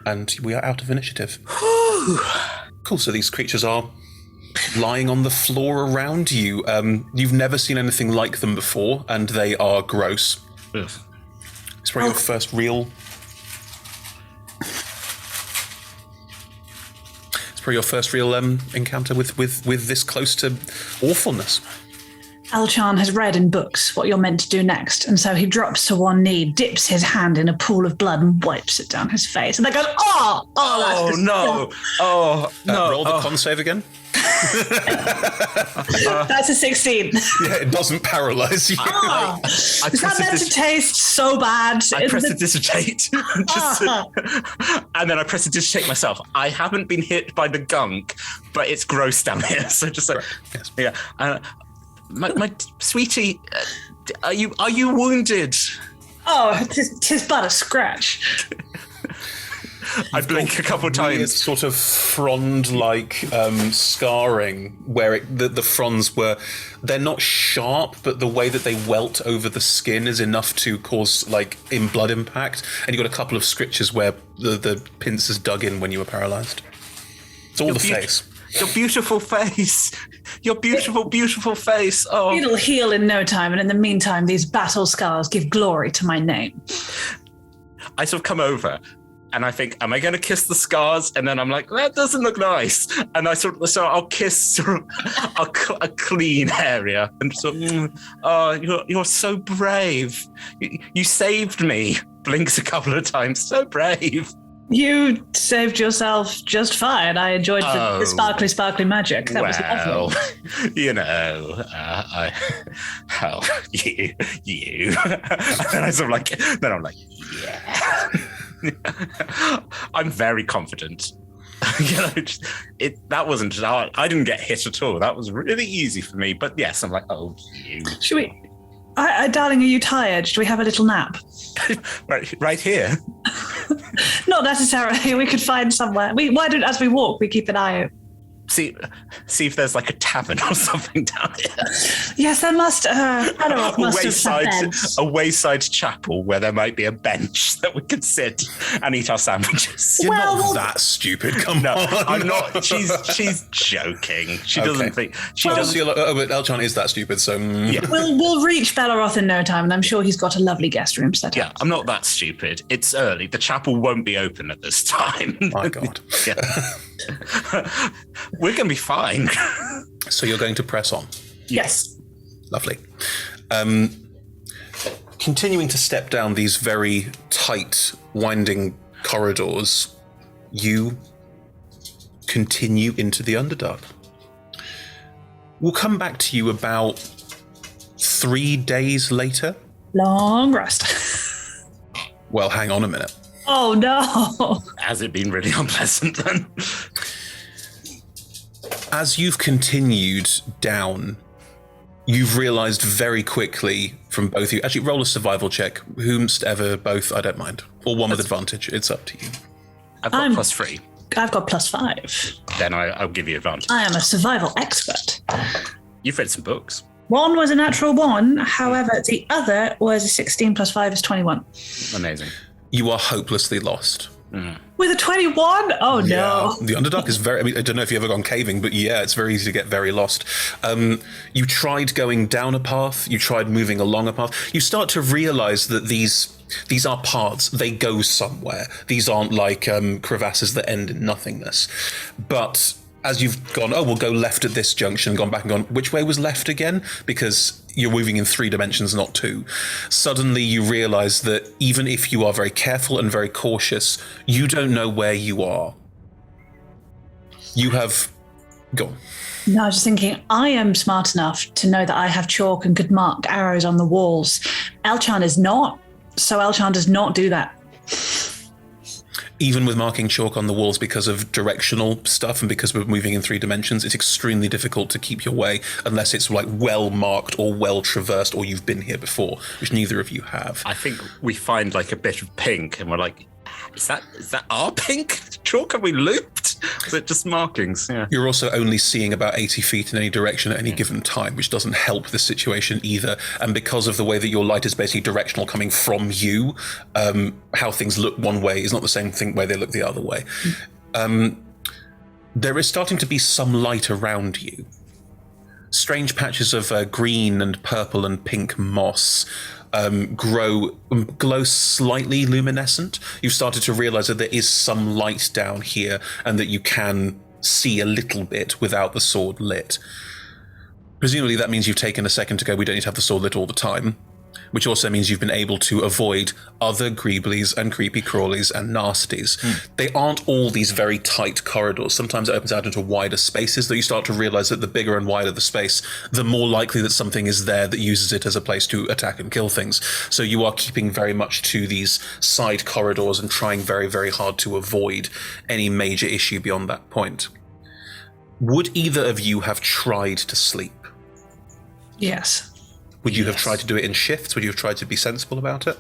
And we are out of initiative. Cool, so these creatures are lying on the floor around you. You've never seen anything like them before, and they are gross. Ugh. It's probably your first real... encounter with this close to awfulness. Elcharn has read in books what you're meant to do next, and so he drops to one knee, dips his hand in a pool of blood, and wipes it down his face. And they goes, Oh, no. Oh, no. Roll the con save again. That's a 16. Yeah, it doesn't paralyze you. Is that meant to taste so bad? I press the dissociate. And then I press the dissociate myself. I haven't been hit by the gunk, but it's gross down here. So just like, yes. Yeah. My sweetie, are you wounded? Oh, tis but a scratch. I blink a couple times. It's sort of frond-like scarring, where the fronds they're not sharp, but the way that they welt over the skin is enough to cause in blood impact. And you got a couple of scritches where the pincers dug in when you were paralyzed. It's all the face. Your beautiful face. Your beautiful, beautiful face. Oh, It'll heal in no time, and in the meantime, these battle scars give glory to my name. I sort of come over, and I think, am I going to kiss the scars? And then I'm like, that doesn't look nice. And so I'll kiss a clean area, and you're so brave. You saved me. Blinks a couple of times. So brave. You saved yourself just fine. I enjoyed the sparkly, sparkly magic. That was lovely. You know, you. And I sort of then I'm like, yeah. I'm very confident. That wasn't hard. I didn't get hit at all. That was really easy for me. But yes, I'm like, oh, you. Should we? Darling, are you tired? Should we have a little nap? right here. Not necessarily. We could find somewhere. Why don't, as we walk, we keep an eye out? See if there's a tavern or something down here. Yes, there must. A wayside chapel where there might be a bench that we could sit and eat our sandwiches. You're not that stupid. Come on. I'm not. She's joking. She doesn't think. But Elcharn is that stupid. So yeah. We'll reach Belleroth in no time, and I'm sure he's got a lovely guest room set up. Yeah, I'm not that stupid. It's early. The chapel won't be open at this time. My God. We're going to be fine. So you're going to press on? Yes. Lovely. Continuing to step down these very tight, winding corridors, you continue into the Underdark. We'll come back to you about 3 days later. Long rest. Well, hang on a minute. Oh, no. Has it been really unpleasant then? As you've continued down, you've realised very quickly from both of you. Actually, roll a survival check. Whomst ever, both, I don't mind. Or one with advantage. It's up to you. I've got +3. I've got +5. Then I'll give you advantage. I am a survival expert. You've read some books. One was a natural 1. However, the other was a 16 + 5 is 21. Amazing. You are hopelessly lost. With a 21? Oh, yeah. no. The Underdark is very... I don't know if you've ever gone caving, but yeah, it's very easy to get very lost. You tried going down a path. You tried moving along a path. You start to realise that these are paths. They go somewhere. These aren't crevasses that end in nothingness. But as you've gone, we'll go left at this junction, gone back and gone, which way was left again? Because you're moving in 3 dimensions, not 2. Suddenly you realise that even if you are very careful and very cautious, you don't know where you are. You have... Go on. No, I was just thinking, I am smart enough to know that I have chalk and could mark arrows on the walls. Elcharn is not, so Elcharn does not do that. Even with marking chalk on the walls, because of directional stuff and because we're moving in 3 dimensions, it's extremely difficult to keep your way unless it's well marked or well traversed or you've been here before, which neither of you have. I think we find a bit of pink and we're like, is that our pink chalk? Are we looped? But just markings, yeah. You're also only seeing about 80 feet in any direction at any given time, which doesn't help the situation either. And because of the way that your light is basically directional coming from you, how things look one way is not the same way they look the other way. There is starting to be some light around you. Strange patches of green and purple and pink moss glow slightly luminescent. You've started to realize that there is some light down here and that you can see a little bit without the sword lit. Presumably that means you've taken a second to go, we don't need to have the sword lit all the time, which also means you've been able to avoid other greeblies and creepy crawlies and nasties. They aren't all these very tight corridors. Sometimes it opens out into wider spaces, though you start to realize that the bigger and wider the space, the more likely that something is there that uses it as a place to attack and kill things. So you are keeping very much to these side corridors and trying very, very hard to avoid any major issue beyond that point. Would either of you have tried to sleep? Yes. Would you have tried to do it in shifts? Would you have tried to be sensible about it?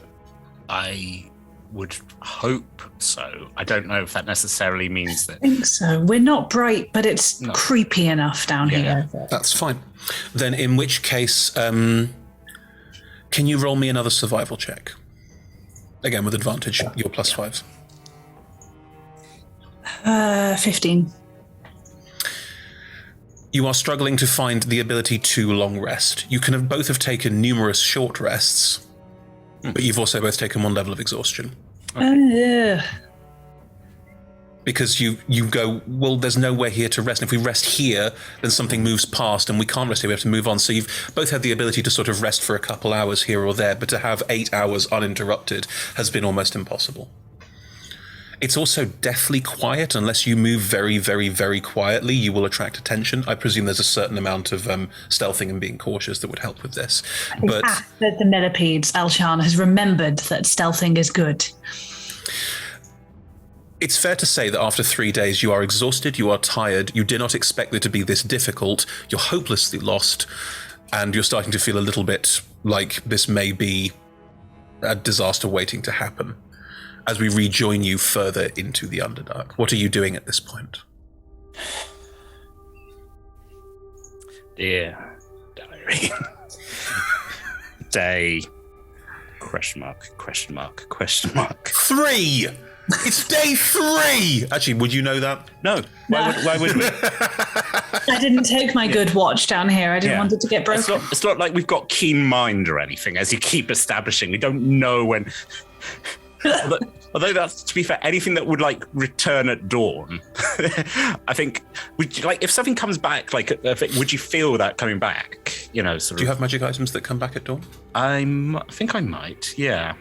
I would hope so. I don't know if that necessarily means that. I think so. We're not bright, but it's creepy enough down here. That's fine. Then in which case, can you roll me another survival check? Again, with advantage, your +5s. 15. You are struggling to find the ability to long rest. You can both have taken numerous short rests, but you've also both taken one level of exhaustion. Because you go, well, there's nowhere here to rest. And if we rest here, then something moves past and we can't rest here, we have to move on. So you've both had the ability to sort of rest for a couple hours here or there, but to have 8 hours uninterrupted has been almost impossible. It's also deathly quiet. Unless you move very, very, very quietly, you will attract attention. I presume there's a certain amount of stealthing and being cautious that would help with this. But after the millipedes, Elcharn has remembered that stealthing is good. It's fair to say that after 3 days, you are exhausted, you are tired, you did not expect it to be this difficult, you're hopelessly lost, and you're starting to feel a little bit like this may be a disaster waiting to happen. As we rejoin you further into the Underdark, what are you doing at this point? Dear diary. Day. Question mark, question mark, question mark. 3! It's day 3! Actually, would you know that? No. Why would we? I didn't take my good watch down here. I didn't want it to get broken. It's not like we've got keen mind or anything, as you keep establishing. We don't know when... Although that's, to be fair, anything that would like return at dawn, I think, if something comes back, would you feel that coming back? You know, sort of. Do you have magic items that come back at dawn? I think I might, yeah.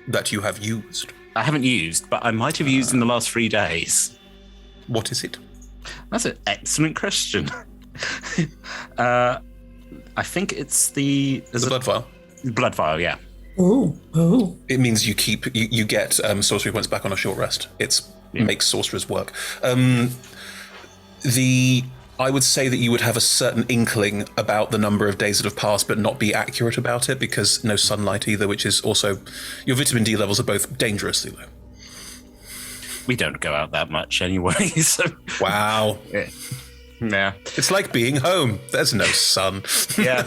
That you have used? I haven't used, but I might have used in the last 3 days. What is it? That's an excellent question. I think it's the blood vial. Blood vial, yeah. Ooh. It means you get sorcery points back on a short rest. Makes sorcerers work. I would say that you would have a certain inkling about the number of days that have passed, but not be accurate about it because no sunlight either, which is also your vitamin D levels are both dangerously low. We don't go out that much anyway. So. Wow. Yeah. It's like being home. There's no sun. Yeah.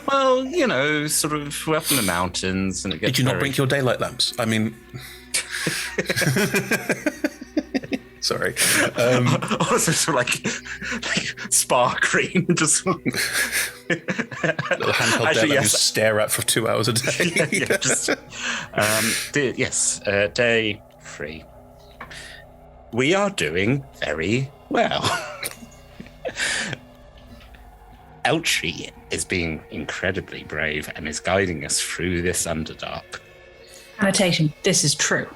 Well, you know, sort of we're up in the mountains and it gets. Did you not bring your daylight lamps? I mean. Sorry. Also, sort of like sparkling, just little handheld daylight you stare at for 2 hours a day. Yes. Day 3. We are doing very well. Elcharn is being incredibly brave and is guiding us through this Underdark. Annotation, this is true.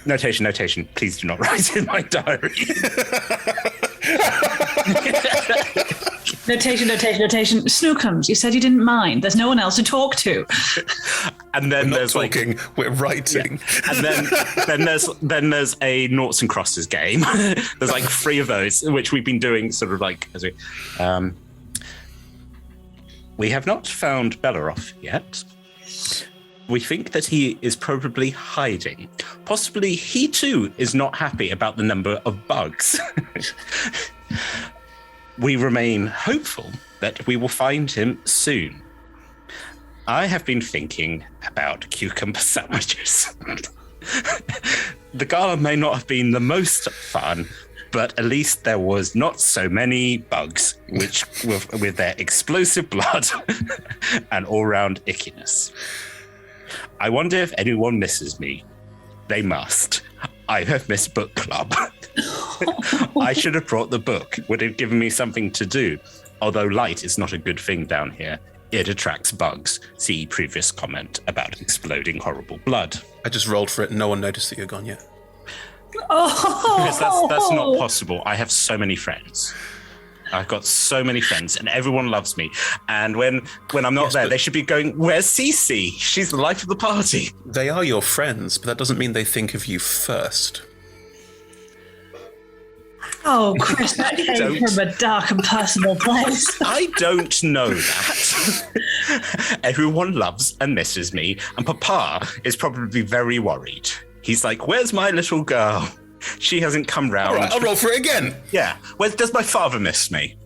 Notation, please do not write in my diary. Notation. Snookums, you said you didn't mind. There's no one else to talk to. And then we're not there's talking, we're writing. Yeah. And then there's a noughts and crosses game. There's like 3 of those, which we've been doing sort of like as we have not found Belleroth yet. We think that he is probably hiding. Possibly he too is not happy about the number of bugs. We remain hopeful that we will find him soon. I have been thinking about cucumber sandwiches. The gala may not have been the most fun, but at least there was not so many bugs, which with their explosive blood and all-round ickiness. I wonder if anyone misses me. They must. I have missed book club. I should have brought the book. Would have given me something to do. Although light is not a good thing down here. It attracts bugs. See previous comment about exploding horrible blood. I just rolled for it and no one noticed that you're gone yet. Because that's not possible. I have so many friends. I've got so many friends and everyone loves me. And when I'm not there, they should be going, where's Cece? She's the life of the party. They are your friends, but that doesn't mean they think of you first. Oh, Chris, that came from a dark and personal place. I don't know that. Everyone loves and misses me, and Papa is probably very worried. He's like, where's my little girl? She hasn't come round. All right, I'll roll for it again. Yeah. Does my father miss me?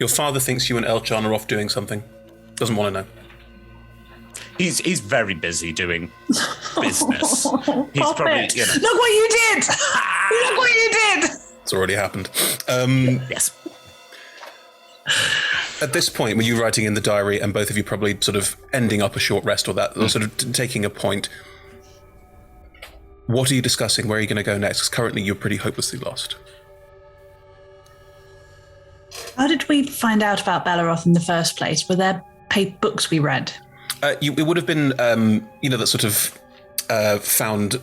Your father thinks you and Elcharn are off doing something. Doesn't want to know. He's very busy doing business. He's Stop probably, it. you know. Look what you did! Look what you did! It's already happened. Yes. At this point, were you writing in the diary and both of you probably sort of ending up a short rest or that, or sort of taking a point? What are you discussing? Where are you going to go next? Because currently you're pretty hopelessly lost. How did we find out about Belleroth in the first place? Were there paid books we read? It would have been, that sort of found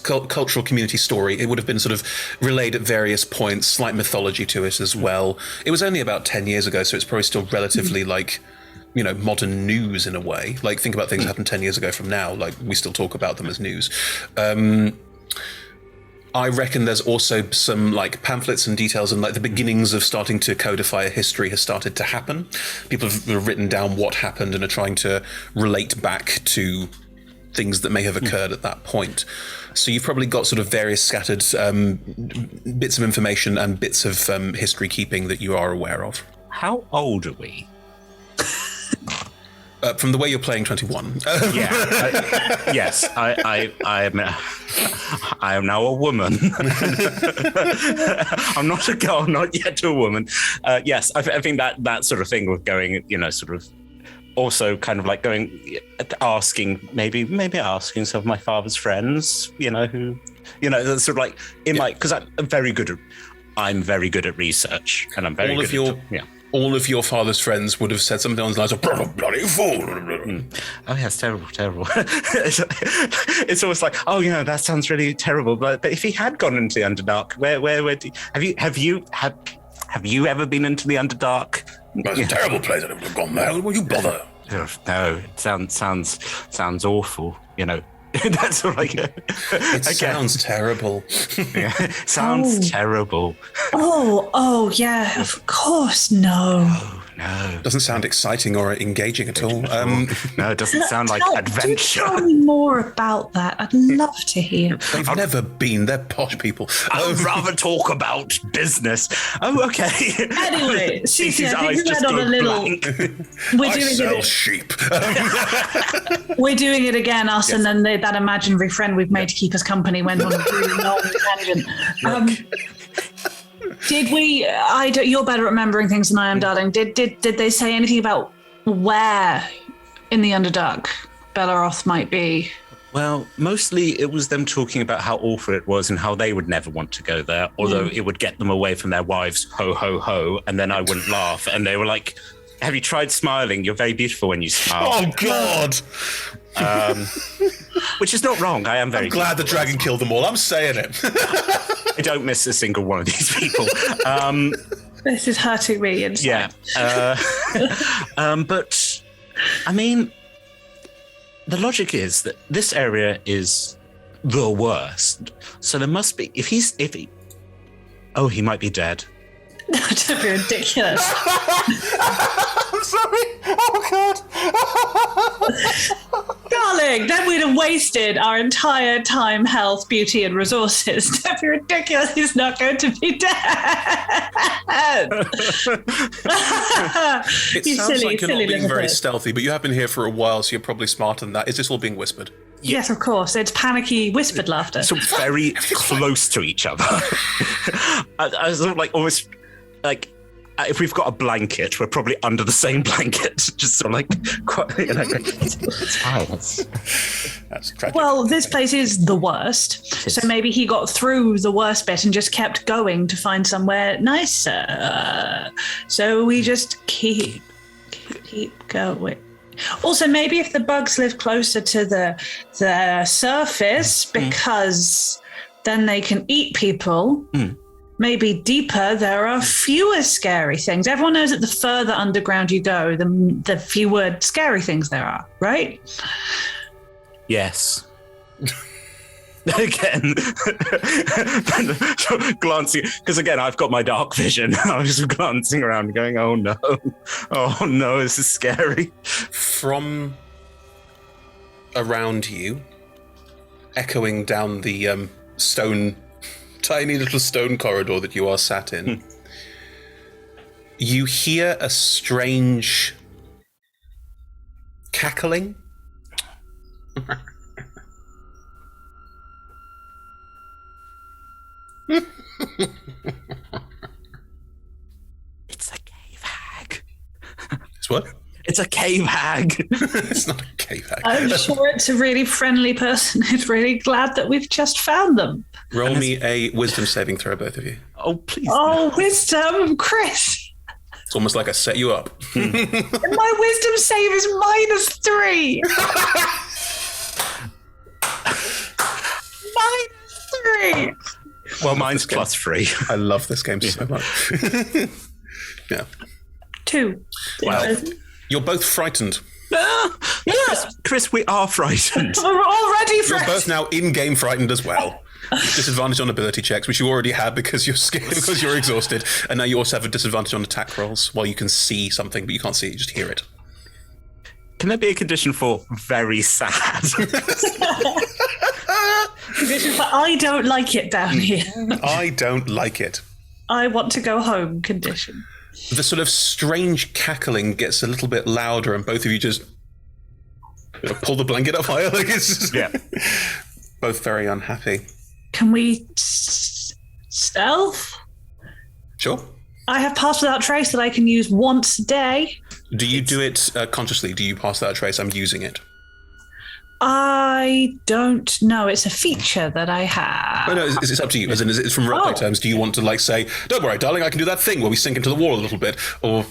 cultural community story. It would have been sort of relayed at various points, slight mythology to it as well. It was only about 10 years ago, so it's probably still relatively modern news in a way. Like, think about things that happened 10 years ago from now. Like, we still talk about them as news. I reckon there's also some pamphlets and details and the beginnings of starting to codify a history has started to happen. People have written down what happened and are trying to relate back to things that may have occurred at that point. So you've probably got sort of various scattered bits of information and bits of history keeping that you are aware of. How old are we? From the way you're playing 21. Yes, I am now a woman. I'm not a girl, not yet a woman. Yes, I think that sort of thing with going, sort of also kind of like going, asking, maybe asking some of my father's friends, who, sort of like in my, because I'm very good at research, and I'm very good at all of your father's friends would have said something along the lines of bloody fool. Oh yeah, it's terrible. It's almost like, that sounds really terrible. But if he had gone into the Underdark, where have you ever been into the Underdark? It's a terrible place. I never would have gone there. Will you bother? No, it sounds awful. That's like it sounds terrible. Sounds terrible. Oh yeah, of course. No. No. Doesn't sound exciting or engaging at all. No, it doesn't sound like adventure. Tell me more about that. I'd love to hear. They've never been. They're posh people. I'd rather talk about business. Oh, okay. Anyway, Cece's I eyes think just on go a little. blank. I sell sheep. We're doing it again, us, and then that imaginary friend we've made to keep us company went on a really long tangent. Did we? You're better at remembering things than I am, darling. Did they say anything about where in the Underdark Belleroth might be? Well, mostly it was them talking about how awful it was and how they would never want to go there, although it would get them away from their wives, ho, ho, ho, and then I wouldn't laugh. And they were like, have you tried smiling? You're very beautiful when you smile. Oh, God. Which is not wrong. I am very glad the dragon killed them all. I'm saying it. I don't miss a single one of these people. This is hurting me inside. Yeah. But, I mean, the logic is that this area is the worst. So there must be, he might be dead. Don't be ridiculous. I'm sorry. Oh God. Darling, then we'd have wasted our entire time, health, beauty, and resources. Don't be ridiculous. He's not going to be dead. It You sounds like you're not being little very bird. stealthy, but you have been here for a while, so you're probably smarter than that. Is this all being whispered? Yes, of course. It's panicky, whispered laughter. So very close to each other. I sort of like almost like if we've got a blanket, we're probably under the same blanket. Just sort of like, it's fine. That's tragic. Well, this place is the worst. So maybe he got through the worst bit and just kept going to find somewhere nicer. So we just keep going. Also, maybe if the bugs live closer to the surface, because then they can eat people. Maybe deeper, there are fewer scary things. Everyone knows that the further underground you go, the fewer scary things there are, right? Yes. Again, glancing, because again, I've got my dark vision. I was just glancing around and going, oh no, this is scary. From around you, echoing down the tiny little stone corridor that you are sat in, you hear a strange cackling. It's a cave hag. It's what? It's a cave hag. It's not a cave hag. I'm sure it's a really friendly person who's really glad that we've just found them. Roll me a wisdom saving throw, both of you. Oh, please. Oh, wisdom, Chris. It's almost like I set you up. My wisdom save is -3. -3. Well, mine's +3. I love this game so much. Yeah. 2. Wow. You're both frightened. Chris, we are frightened. We're already You're friends. both now in-game frightened as well. Disadvantage on ability checks, which you already had because you're scared, because you're exhausted, and now you also have a disadvantage on attack rolls while you can see something, but you can't see it, you just hear it. Can there be a condition for very sad? But I don't like it down here. I don't like it. I want to go home condition. The sort of strange cackling gets a little bit louder, and both of you just pull the blanket up higher. Like it's both very unhappy. Can we stealth? Sure. I have Pass Without Trace that I can use once a day. Do you do it consciously? Do you pass that trace? I'm using it. I don't know. It's a feature that I have. No, it's up to you. As in, it's from roleplay terms. Do you want to like say, "Don't worry, darling, I can do that thing where we sink into the wall a little bit," or?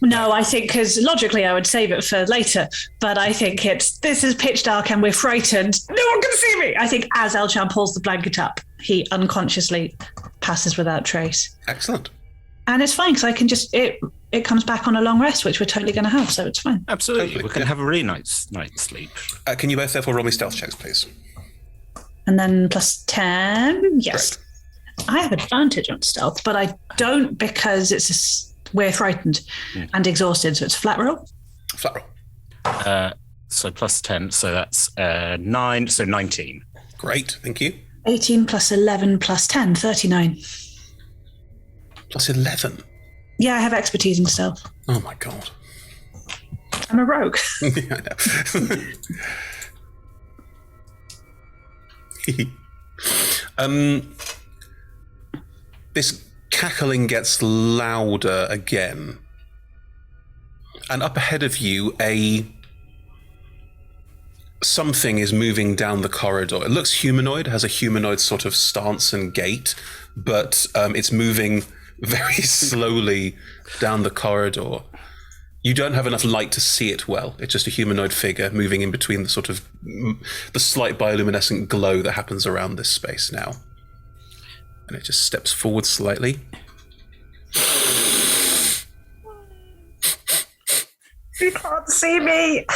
No, I think because logically I would save it for later, but I think this is pitch dark and we're frightened. No one can see me. I think as Elcharn pulls the blanket up, he unconsciously passes without trace. Excellent. And it's fine because I can just it comes back on a long rest, which we're totally going to have, so it's fine. Absolutely. Totally, We're going to have a really nice night's sleep. Can you both therefore roll me stealth checks, please? And then +10, yes. Correct. I have advantage on stealth, but I don't because we're frightened and exhausted, so it's a flat roll. Flat roll. So +10, so that's 9, so 19. Great, thank you. 18 + 11 + 10, 39. +11. Yeah, I have expertise in stealth. Oh my god. I'm a rogue. Yeah, I know. This cackling gets louder again. And up ahead of you, something is moving down the corridor. It looks humanoid, has a humanoid sort of stance and gait, but it's moving very slowly down the corridor. You don't have enough light to see it well. It's just a humanoid figure moving in between the sort of the slight bioluminescent glow that happens around this space now. And it just steps forward slightly. You can't see me.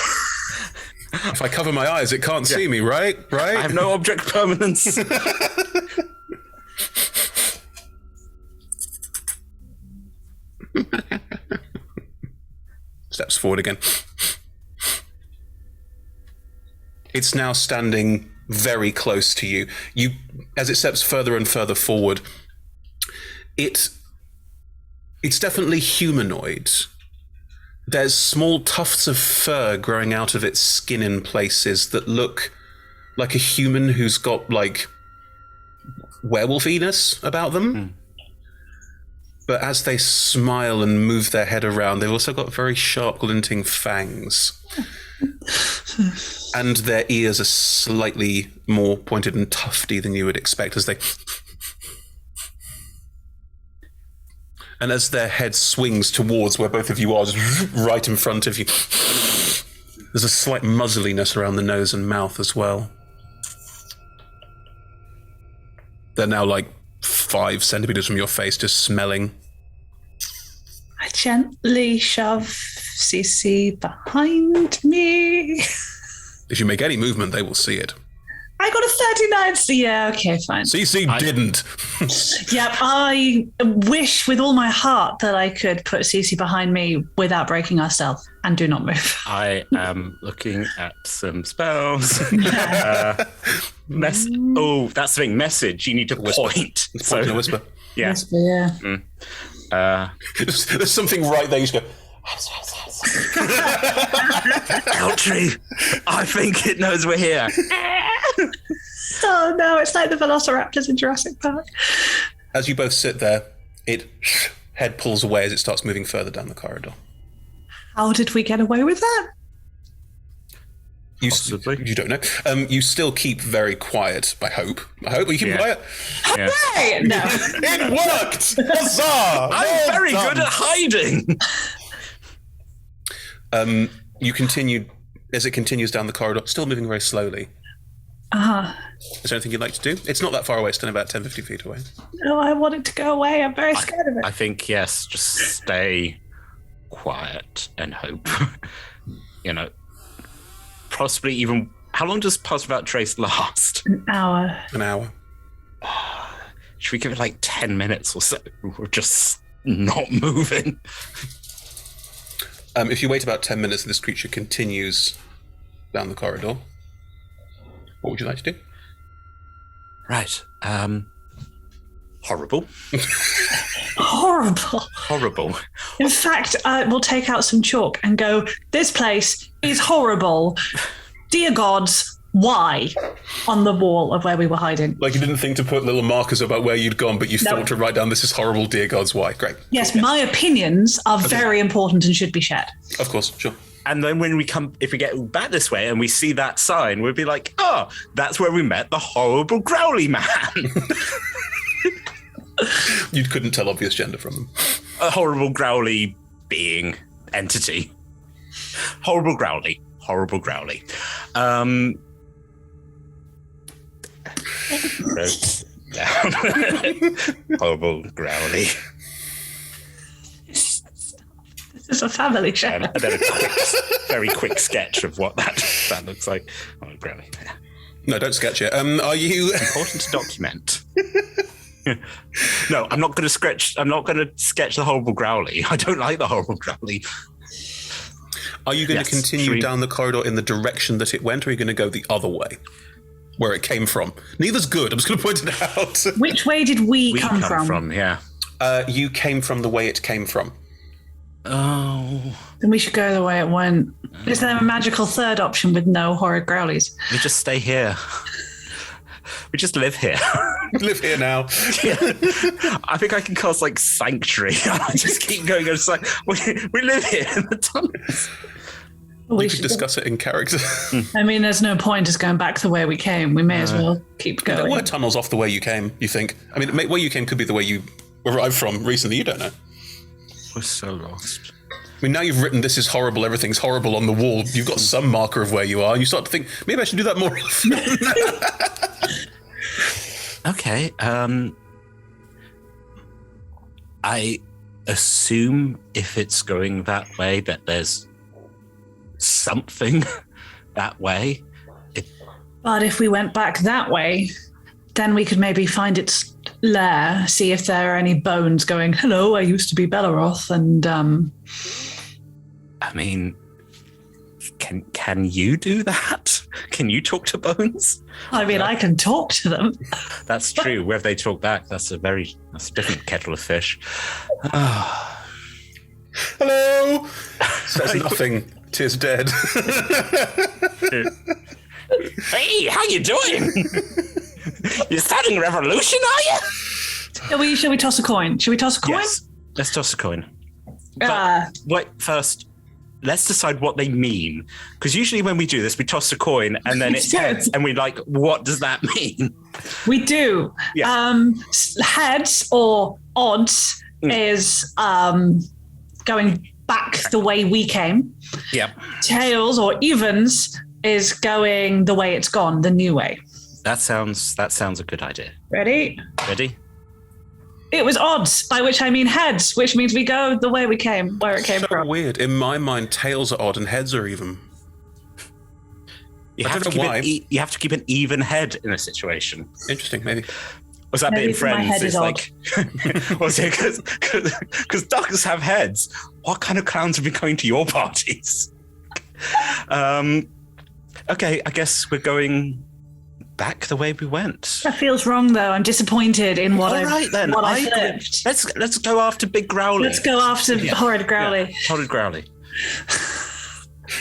If I cover my eyes, it can't see me, right? Right? I have no object permanence. Steps forward again. It's now standing very close to you. As it steps further and further forward, it's definitely humanoid. There's small tufts of fur growing out of its skin in places that look like a human who's got, like, werewolfiness about them. But as they smile and move their head around, they've also got very sharp, glinting fangs. And their ears are slightly more pointed and tufty than you would expect as they... And as their head swings towards where both of you are, just right in front of you, there's a slight muzzliness around the nose and mouth as well. They're now like 5 centimeters from your face, just smelling. I gently shove Cece behind me. If you make any movement, they will see it. I got a 39, so yeah, okay, fine. CC didn't. Yep, I wish with all my heart that I could put Cece behind me without breaking our stealth and do not move. I am looking at some spells. That's the thing. Message. You need to point. So a whisper. Yeah. Whisper, yeah. There's something right there. You just go. Eltry, I think it knows we're here. Oh no, it's like the velociraptors in Jurassic Park. As you both sit there, it head pulls away as it starts moving further down the corridor. How did we get away with that? Possibly. You don't know. You still keep very quiet, I hope. You keep quiet. Yeah. Hey, no. It worked! Huzzah! I'm very good at hiding. You continue, as it continues down the corridor, still moving very slowly. Is there anything you'd like to do? It's not that far away, it's still about 10, 50 feet away. No, I want it to go away. I'm very scared of it. I think, yes, just stay quiet and hope. Possibly even... How long does Pass Without Trace last? An hour. An hour. Should we give it like 10 minutes or so? We're just not moving. If you wait about 10 minutes, this creature continues down the corridor. What would you like to do? Right. Horrible. Horrible. In fact, we'll take out some chalk and go, this place is horrible. Dear gods, why? On the wall of where we were hiding. Like you didn't think to put little markers about where you'd gone, but you thought to write down, this is horrible, dear gods, why? Great. Yes, my opinions are very important and should be shared. Of course, sure. And then when we come, if we get back this way and we see that sign, we'll be like, oh, that's where we met the horrible growly man. You couldn't tell obvious gender from them. A horrible growly being, entity. Horrible growly. Down. Horrible growly. This is a family show. And then a very quick sketch of what that looks like. Oh, growly. No, don't sketch it. Are you important to document? No, I'm not going to sketch the horrible growly. I don't like the horrible growly. Are you going to continue down the corridor in the direction that it went, or are you going to go the other way, where it came from? Neither's good. I'm just going to point it out. Which way did we come from? Yeah. You came from the way it came from. Oh. Then we should go the way it went. Is there a magical third option with no horrid growlies? We just stay here. We just live here. Live here now. Yeah. I think I can cast like Sanctuary. I just keep going. It's like we live here in the tunnels. We could discuss it in character. I mean, there's no point just going back the way we came. We may as well keep going. There were tunnels off the way you came, you think? I mean, where you came could be the way you arrived from recently. You don't know. We're so lost. I mean, now you've written "this is horrible, everything's horrible" on the wall. You've got some marker of where you are, and you start to think, maybe I should do that more often. Okay. I assume if it's going that way, that there's something that way. But if we went back that way, then we could maybe find its lair, see if there are any bones going, hello, I used to be Belleroth, and I mean, can you do that? Can you talk to bones? I mean, I can talk to them. That's true. Whether they talk back, that's a different kettle of fish. Hello. Says nothing. Tis dead. Hey, how you doing? You're starting a revolution, are you? Shall we toss a coin? Should we toss a coin? Yes. Let's toss a coin. But wait, first, let's decide what they mean. Because usually when we do this, we toss a coin and then it's heads, and we're like, what does that mean? We do. Yeah. Heads or odds is going back the way we came. Yeah. Tails or evens is going the way it's gone, the new way. That sounds a good idea. Ready? Ready? It was odds, by which I mean heads, which means we go the way we came, where it came from. Weird. In my mind, tails are odd and heads are even. You have to keep an even head in a situation. Interesting, maybe. Was that bit in Friends? It's like, was it because ducks have heads? What kind of clowns have been going to your parties? Okay, I guess we're going back the way we went. That feels wrong, though. I'm disappointed in what I flipped. Let's go after Big Growly. Let's go after Horrid Growly. Yeah. Horrid Growly.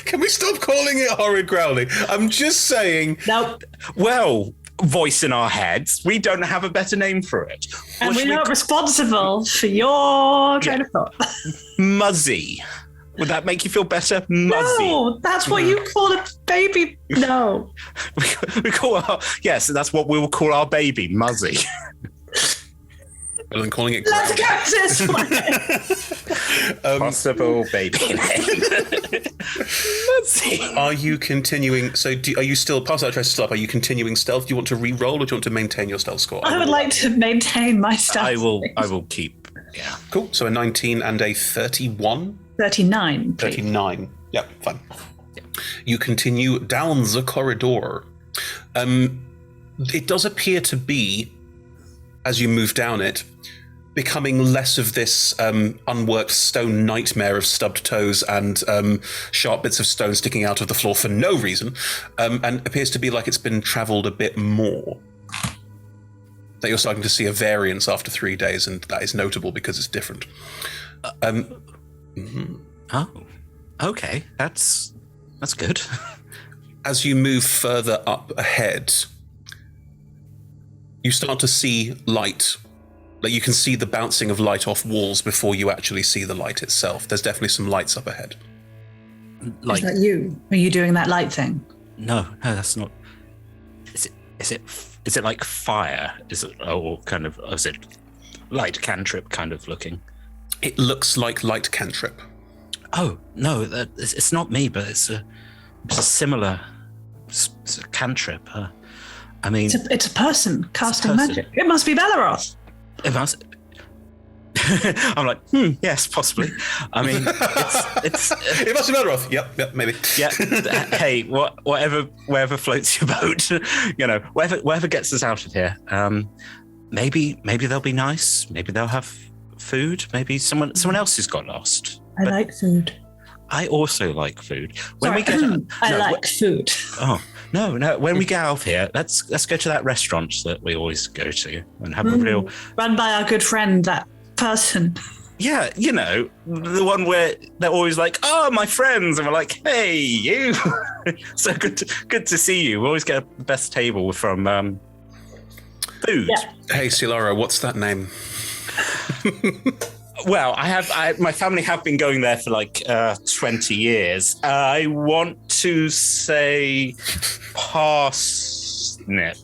Can we stop calling it Horrid Growly? I'm just saying. Nope. Well, voice in our heads, we don't have a better name for it. And we're not responsible for your train of thought. Muzzy. Would that make you feel better? Muzzy. No, that's what you call a baby. No. we call our, yes, that's what we will call our baby, Muzzy. Rather than calling it Let's go this way. Possible baby name. Muzzy. Are you continuing? So, are you still past that trace stop? Are you continuing stealth? Do you want to re-roll, or do you want to maintain your stealth score? I would like to maintain my stealth. I will keep. Yeah. Cool. So a 19 and a 31. 39. Please. 39. Yeah, fine. Yeah. You continue down the corridor. It does appear to be, as you move down it, becoming less of this unworked stone nightmare of stubbed toes and sharp bits of stone sticking out of the floor for no reason, and appears to be like it's been travelled a bit more. That you're starting to see a variance after 3 days, and that is notable because it's different. Oh, okay. That's good. As you move further up ahead, you start to see light. Like you can see the bouncing of light off walls before you actually see the light itself. There's definitely some lights up ahead. Is that you? Are you doing that light thing? No, that's not. Is it like fire? Is it is it light cantrip kind of looking? It looks like light cantrip. Oh no, it's not me, but it's a similar cantrip. I mean, it's a person casting magic. It must be Belleroth. It must. I'm like, yes, possibly. I mean, it's it must be Belleroth. Yep, maybe. Yeah. Hey, wherever floats your boat, wherever gets us out of here. Maybe they'll be nice. Maybe they'll have food. Maybe someone else has got lost. I like food. I also like food. I like food. Oh no! When we get out of here, let's go to that restaurant that we always go to and have a real run by our good friend, that person. Yeah, the one where they're always like, "Oh, my friends," and we're like, "Hey, you!" So good to see you. We always get the best table from food. Yeah. Hey, Cielaro, what's that name? Well, my family have been going there for like 20 years. I want to say parsnip.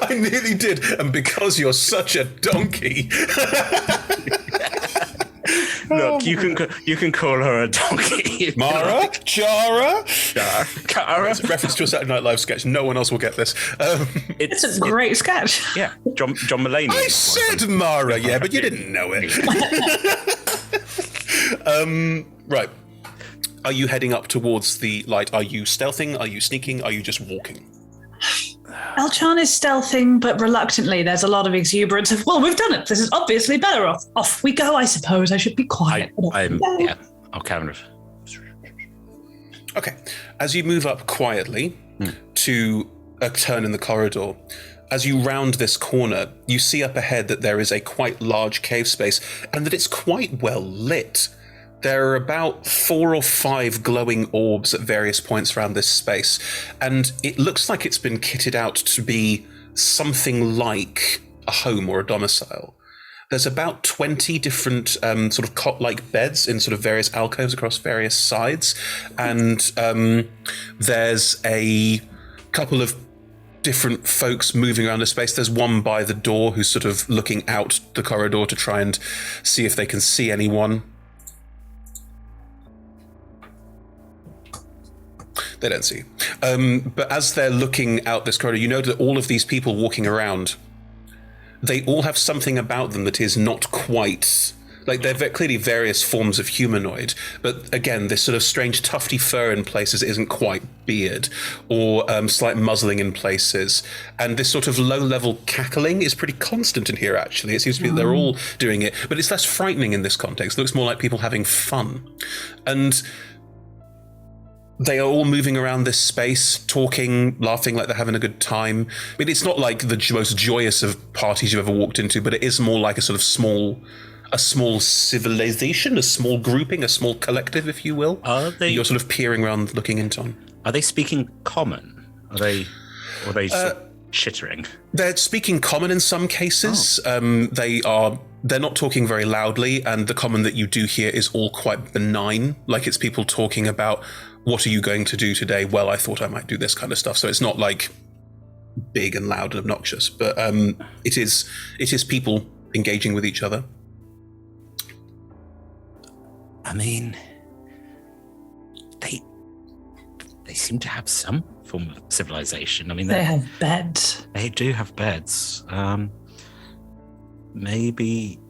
I nearly did, and because you're such a donkey. Look, you can call her a donkey. Mara? Jara? Cara? It's a reference to a Saturday Night Live sketch. No one else will get this. It's a great sketch. Yeah, John Mulaney. I said Mara, yeah, but you didn't know it. Right. Are you heading up towards the light? Are you stealthing? Are you sneaking? Are you just walking? Elcharn is stealthing, but reluctantly. There's a lot of exuberance of, well, we've done it. This is obviously better. Off we go, I suppose. I should be quiet. I'll kind of... Okay. As you move up quietly to a turn in the corridor, as you round this corner, you see up ahead that there is a quite large cave space and that it's quite well lit. There are about 4 or 5 glowing orbs at various points around this space, and it looks like it's been kitted out to be something like a home or a domicile. There's about 20 different sort of cot-like beds in sort of various alcoves across various sides, and there's a couple of different folks moving around the space. There's one by the door who's sort of looking out the corridor to try and see if they can see anyone. They don't see. But as they're looking out this corridor, you know that all of these people walking around, they all have something about them that is not quite... Like, they're clearly various forms of humanoid, but again, this sort of strange tufty fur in places isn't quite beard, or slight muzzling in places. And this sort of low-level cackling is pretty constant in here, actually. It seems to be that they're all doing it, but it's less frightening in this context. It looks more like people having fun. And they are all moving around this space, talking, laughing like they're having a good time. I mean, it's not like the most joyous of parties you've ever walked into, but it is more like a sort of small civilization, a small grouping, a small collective, if you will. You're sort of peering around, looking into. Are they speaking common? Are they chittering? They're speaking common in some cases. They're not talking very loudly, and the common that you do hear is all quite benign. Like, it's people talking about, what are you going to do today? Well, I thought I might do this kind of stuff. So it's not like big and loud and obnoxious, but it is people engaging with each other. I mean, they seem to have some form of civilization. I mean, they have beds. They do have beds. Maybe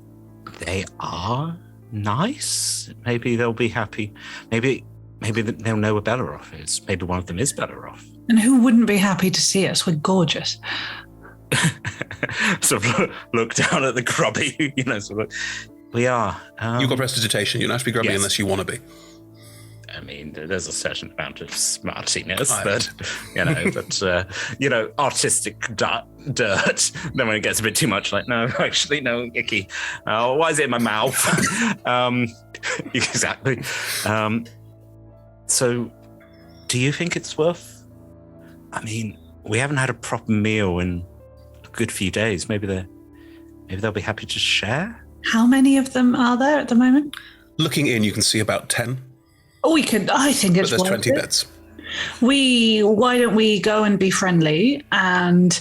they are nice. Maybe they'll be happy. Maybe they'll know where Belleroth is. Maybe one of them is Belleroth. And who wouldn't be happy to see us? We're gorgeous. Sort of look down at the grubby, we are. You've got prestidigitation. You don't have to be grubby unless you want to be. I mean, there's a certain amount of smartiness that, artistic dirt. Then when it gets a bit too much, like, no, actually, no, icky. Why is it in my mouth? Exactly. So, do you think it's worth? I mean, we haven't had a proper meal in a good few days. Maybe they'll be happy to share. How many of them are there at the moment? Looking in, you can see about 10. Oh, I think it's But there's worth 20 it. beds. Why don't we go and be friendly? And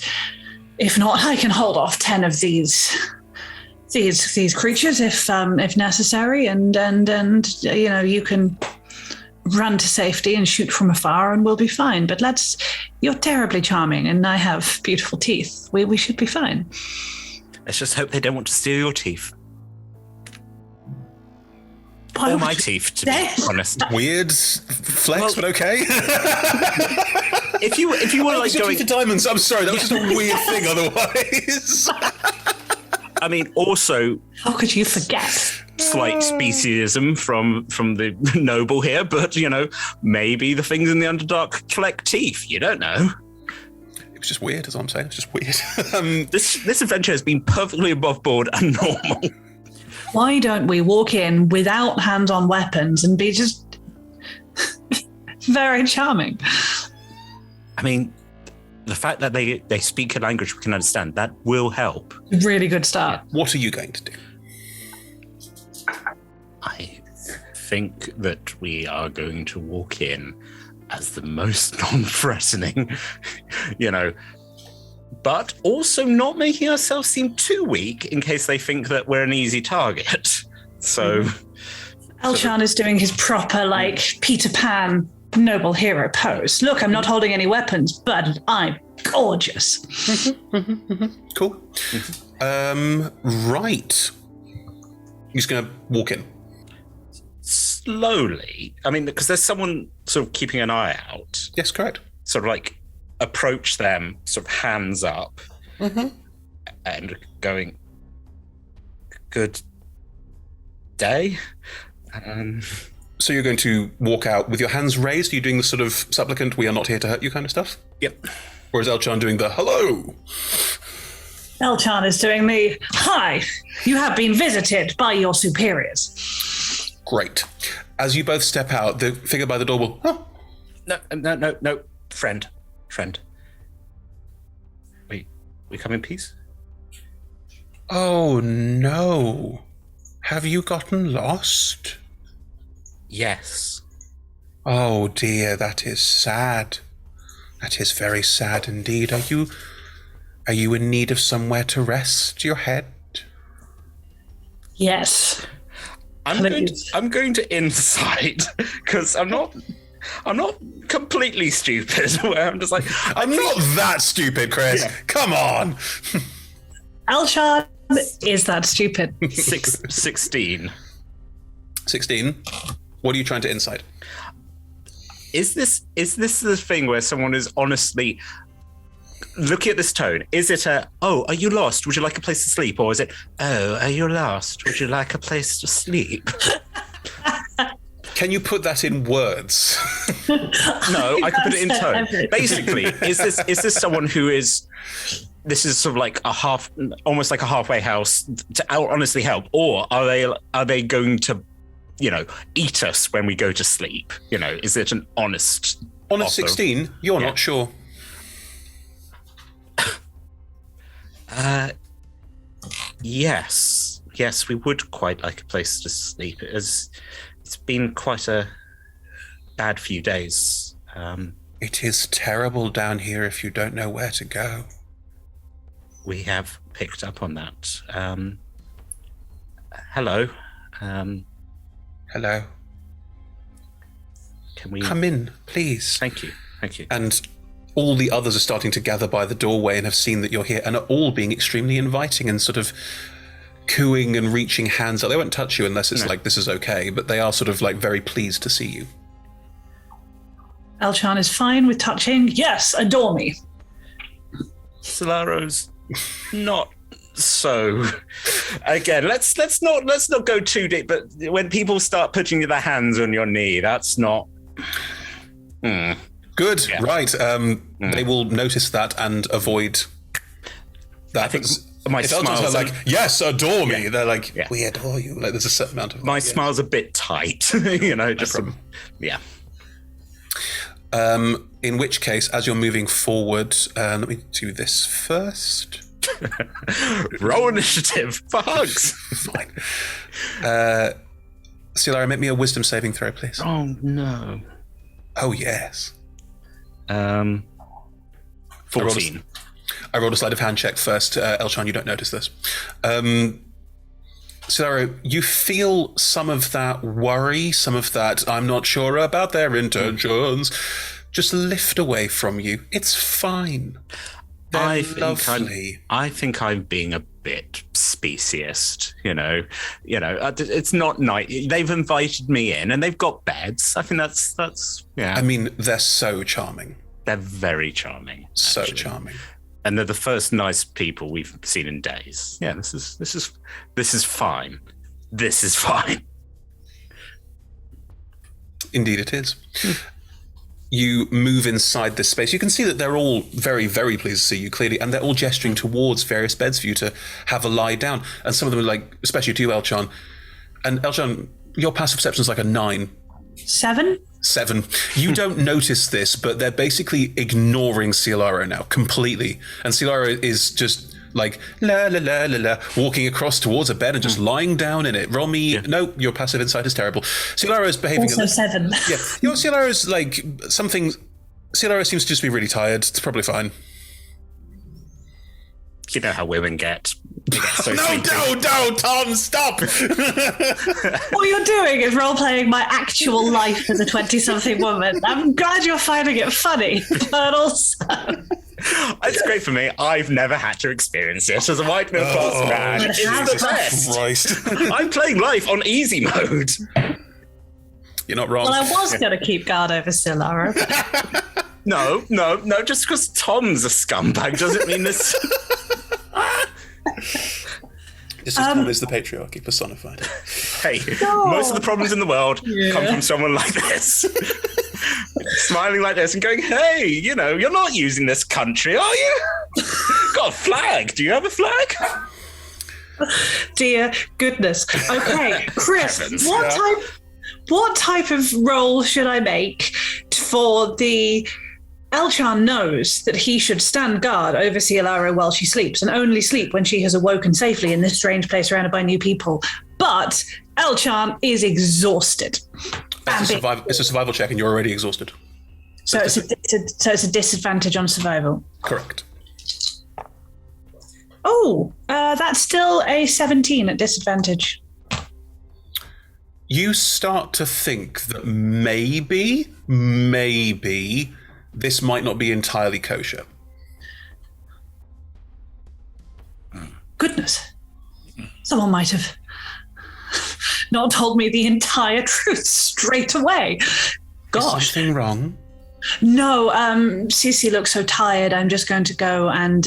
if not, I can hold off 10 of these creatures if necessary, and you can run to safety and shoot from afar, and we'll be fine. But you're terribly charming, and I have beautiful teeth. We should be fine. Let's just hope they don't want to steal your teeth. Or my teeth, to be honest. Weird flex, but okay. If you were like going to diamonds, I'm sorry, that was just a weird thing otherwise. I mean, also, how could you forget? Slight speciesism from the noble here, but maybe the things in the Underdark collect teeth. You don't know. It was just weird, is all I'm saying. It's just weird. This adventure has been perfectly above board and normal. Why don't we walk in without hands-on weapons and be just very charming? I mean, the fact that they speak a language we can understand, that will help. Really good start. What are you going to do? I think that we are going to walk in as the most non-threatening, but also not making ourselves seem too weak in case they think that we're an easy target. So Elcharn is doing his proper, Peter Pan noble hero pose. Look, I'm not holding any weapons, but I'm gorgeous. Cool. Right. You're just going to walk in? Slowly. I mean, because there's someone sort of keeping an eye out. Yes, correct. Sort of like approach them, sort of hands up, and going, "Good day." So you're going to walk out with your hands raised? Are you doing the sort of supplicant, "We are not here to hurt you" kind of stuff? Yep. Or is Elcharn doing the "hello"? Elcharn is doing the "hi, you have been visited by your superiors." Great. As you both step out, the figure by the door will, No. Friend. We come in peace? "Oh no. Have you gotten lost?" Yes. "Oh dear, that is sad. That is very sad indeed. Are you in need of somewhere to rest your head?" Yes. I'm going to insight because I'm not completely stupid. Where I'm just like, I'm not that stupid, Chris. Yeah. Come on. Elcharn is that stupid. 16. 16. What are you trying to insight? Is this the thing where someone is honestly looking at this tone? Is it "Oh, are you lost? Would you like a place to sleep?" Or is it, "Oh, are you lost? Would you like a place to sleep?" Can you put that in words? No, I could put it in tone. Basically, is this someone who is? This is sort of like almost like a halfway house to honestly help, or are they going to, eat us when we go to sleep? Is it an honest? On a offer? 16, you're not sure. Yes, we would quite like a place to sleep. It's been quite a bad few days. It is terrible down here if you don't know where to go. We have picked up on that. Hello. Hello. Can we come in, please? Thank you. And all the others are starting to gather by the doorway and have seen that you're here and are all being extremely inviting and sort of cooing and reaching hands out. They won't touch you unless it's like, this is okay, but they are sort of like very pleased to see you. Elcharn is fine with touching. Yes, adore me. Cielaro's not so. Again, let's not go too deep. But when people start putting their hands on your knee, that's not. Good, yeah. Right. They will notice that and avoid that. I think my if Elcharn's smile's like, "Yes, adore me," Yeah. they're like, Yeah. "We adore you." Like, there's a certain amount of my smile's a bit tight, just yeah. In which case, as you're moving forward, let me do this first. Roll initiative for hugs. Fine. Cielaro, make me a wisdom saving throw, please. Oh no. Oh yes. 14. I rolled a sleight of hand check first. Elcharn, you don't notice this. Cielaro, you feel some of that worry, some of that "I'm not sure about their intentions," just lift away from you. It's fine. They're lovely. I think I'm being a bit speciest, It's not night. They've invited me in, and they've got beds. I think that's yeah. I mean, they're so charming. They're very charming. So actually. charming. And they're the first nice people we've seen in days. Yeah, this is fine. This is fine. Indeed, it is. You move inside this space. You can see that they're all very, very pleased to see you clearly, and they're all gesturing towards various beds for you to have a lie down. And some of them are like, especially to you, Elcharn. And Elcharn, your passive perception is like a 9. 7? 7. You don't notice this, but they're basically ignoring Cielaro now completely. And Cielaro is just like la la la la la, walking across towards a bed and just lying down in it. Roll me. Yeah. No, your passive insight is terrible. Cielaro is behaving. Also 7. Yeah, Cielaro is like something. Cielaro seems to just be really tired. It's probably fine. You know how women get. So no, Tom, stop! What you're doing is role-playing my actual life as a 20-something woman. I'm glad you're finding it funny, but also... It's great for me. I've never had to experience it as a white middle-class man. It's the best. Christ. I'm playing life on easy mode. You're not wrong. Well, I was going to keep guard over Cielaro. No. Just because Tom's a scumbag doesn't mean this. This Tom is the patriarchy personified. Hey, most of the problems in the world come from someone like this. Smiling like this and going, hey, you're not using this country, are you? Got a flag. Do you have a flag? Dear goodness. Okay, Chris, Heavens. what type of role should I make for the Elcharn knows that he should stand guard over Cielaro while she sleeps and only sleep when she has awoken safely in this strange place surrounded by new people. But Elcharn is exhausted. It's a survival check and you're already exhausted. So it's a disadvantage on survival. Correct. Oh, that's still a 17 at disadvantage. You start to think that maybe this might not be entirely kosher. Goodness. Someone might have not told me the entire truth straight away. Gosh. Is something wrong? No, Cece looks so tired. I'm just going to go and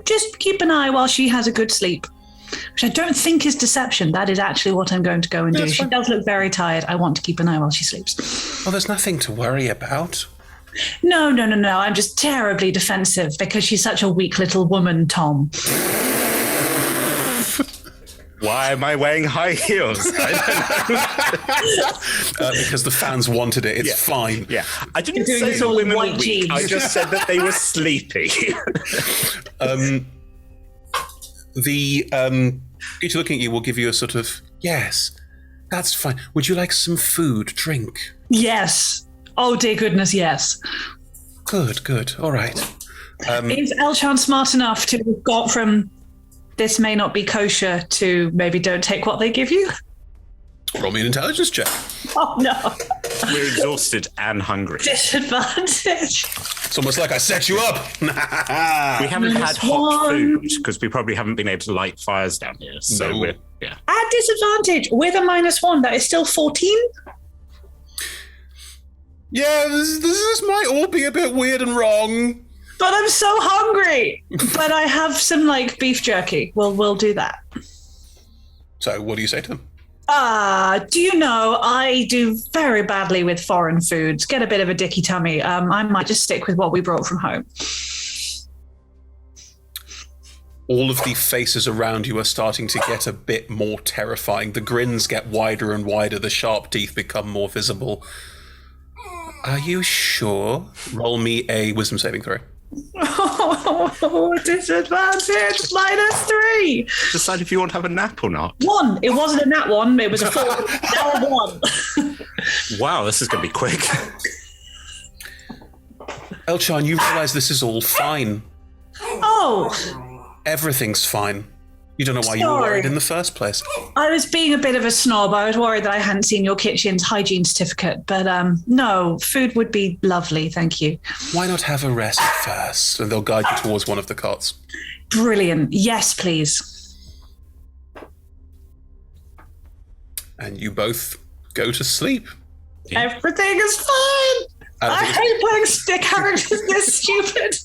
just keep an eye while she has a good sleep. Which I don't think is deception. That is actually what I'm going to go and do. She does look very tired. I want to keep an eye while she sleeps. Well, there's nothing to worry about. No. I'm just terribly defensive because she's such a weak little woman, Tom. Why am I wearing high heels? I don't know. Because the fans wanted it. It's fine. Yeah. I didn't You're doing say this the all in women were white weak. jeans. I just said that they were sleepy. The creature looking at you will give you a sort of, yes, that's fine. Would you like some food, drink? Yes. Oh, dear goodness, yes. Good. All right. Is Elcharn smart enough to have got from this may not be kosher to maybe don't take what they give you? Roll me an intelligence check. Oh, no. We're exhausted and hungry. Disadvantage. It's almost like I set you up. We haven't had hot one. food because we probably haven't been able to light fires down here. So No. we're At disadvantage with a -1, that is still 14. Yeah, this might all be a bit weird and wrong. But I'm so hungry. But I have some beef jerky. We'll do that. So what do you say to them? Do you know, I do very badly with foreign foods. Get a bit of a dicky tummy. I might just stick with what we brought from home. All of the faces around you are starting to get a bit more terrifying. The grins get wider and wider. The sharp teeth become more visible. Are you sure? Roll me a wisdom saving throw. Oh, disadvantage -3. decide if you want to have a nap or not. 1. It wasn't a nat 1. It was a 4. Now a 1. Wow, this is going to be quick. Elcharn, you realize this is all fine. Oh, Everything's fine. You don't know why you were Sorry. worried in the first place. I was being a bit of a snob. I was worried that I hadn't seen your kitchen's hygiene certificate. But no, food would be lovely. Thank you. Why not have a rest first? And they'll guide you towards one of the cots. Brilliant. Yes, please. And you both go to sleep. Everything is fine. I hate playing stick characters this stupid.